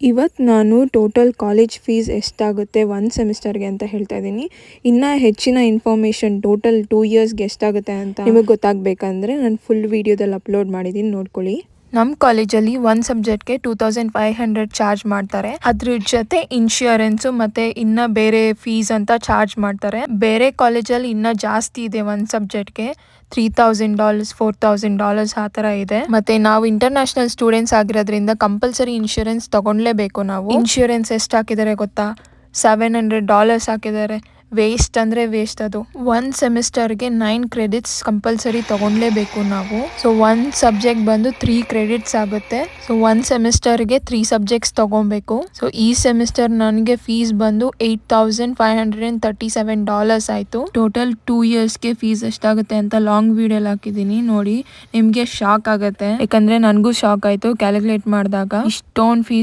ಇವತ್ತು ನಾನು total college fees ಎಷ್ಟಾಗುತ್ತೆ 1 ಸೆಮಿಸ್ಟರ್ಗೆ ಅಂತ ಹೇಳ್ತಾ ಇದ್ದೀನಿ. ಇನ್ನೂ ಹೆಚ್ಚಿನ ಇನ್ಫಾರ್ಮೇಷನ್ ಟೋಟಲ್ 2 ಇಯರ್ಸ್ಗೆ ಎಷ್ಟಾಗುತ್ತೆ ಅಂತ ನಿಮಗೆ ಗೊತ್ತಾಗಬೇಕಂದ್ರೆ ನಾನು ಫುಲ್ ವೀಡಿಯೋದಲ್ಲಿ ಅಪ್ಲೋಡ್ ಮಾಡಿದ್ದೀನಿ, ನೋಡ್ಕೊಳ್ಳಿ. ನಮ್ಮ ಕಾಲೇಜಲ್ಲಿ ಒಂದು ಸಬ್ಜೆಕ್ಟ್ಗೆ 2500 ಚಾರ್ಜ್ ಮಾಡ್ತಾರೆ. ಅದ್ರ ಜೊತೆ ಇನ್ಶೂರೆನ್ಸು ಮತ್ತು ಇನ್ನು ಬೇರೆ ಫೀಸ್ ಅಂತ ಚಾರ್ಜ್ ಮಾಡ್ತಾರೆ. ಬೇರೆ ಕಾಲೇಜಲ್ಲಿ ಇನ್ನೂ ಜಾಸ್ತಿ ಇದೆ. ಒಂದು ಸಬ್ಜೆಕ್ಟ್ಗೆ $3000 $4000 ಆ ಥರ ಇದೆ. ಮತ್ತು ನಾವು ಇಂಟರ್ನ್ಯಾಷನಲ್ ಸ್ಟೂಡೆಂಟ್ಸ್ ಆಗಿರೋದ್ರಿಂದ ಕಂಪಲ್ಸರಿ ಇನ್ಶೂರೆನ್ಸ್ ತೊಗೊಳ್ಲೇಬೇಕು. ನಾವು ಇನ್ಶೂರೆನ್ಸ್ ಎಷ್ಟು ಹಾಕಿದ್ದಾರೆ ಗೊತ್ತಾ? $700 ಹಾಕಿದ್ದಾರೆ. ವೇಸ್ಟ್ ಅಂದರೆ ವೇಸ್ಟ್. ಅದು ಒಂದು ಸೆಮಿಸ್ಟರ್ಗೆ 9 ಕ್ರೆಡಿಟ್ಸ್ ಕಂಪಲ್ಸರಿ ತೊಗೊಳ್ಲೇಬೇಕು ನಾವು. ಸೊ ಒಂದು ಸಬ್ಜೆಕ್ಟ್ ಬಂದು 3 ಕ್ರೆಡಿಟ್ಸ್ ಆಗುತ್ತೆ. ಸೊ ಒಂದು ಸೆಮಿಸ್ಟರ್ಗೆ 3 ಸಬ್ಜೆಕ್ಟ್ಸ್ ತೊಗೊಬೇಕು. ಸೊ ಈ ಸೆಮಿಸ್ಟರ್ ನನಗೆ ಫೀಸ್ ಬಂದು $8537 ಆಯಿತು. ಟೋಟಲ್ 2 ಇಯರ್ಸ್ಗೆ ಫೀಸ್ ಎಷ್ಟಾಗುತ್ತೆ ಅಂತ ಲಾಂಗ್ ವಿಡಿಯೋಲಿ ಹಾಕಿದ್ದೀನಿ, ನೋಡಿ. ನಿಮಗೆ ಶಾಕ್ ಆಗುತ್ತೆ, ಯಾಕಂದರೆ ನನಗೂ ಶಾಕ್ ಆಯಿತು ಕ್ಯಾಲ್ಕುಲೇಟ್ ಮಾಡಿದಾಗ. ಇಷ್ಟೊಂದು ಫೀಸ್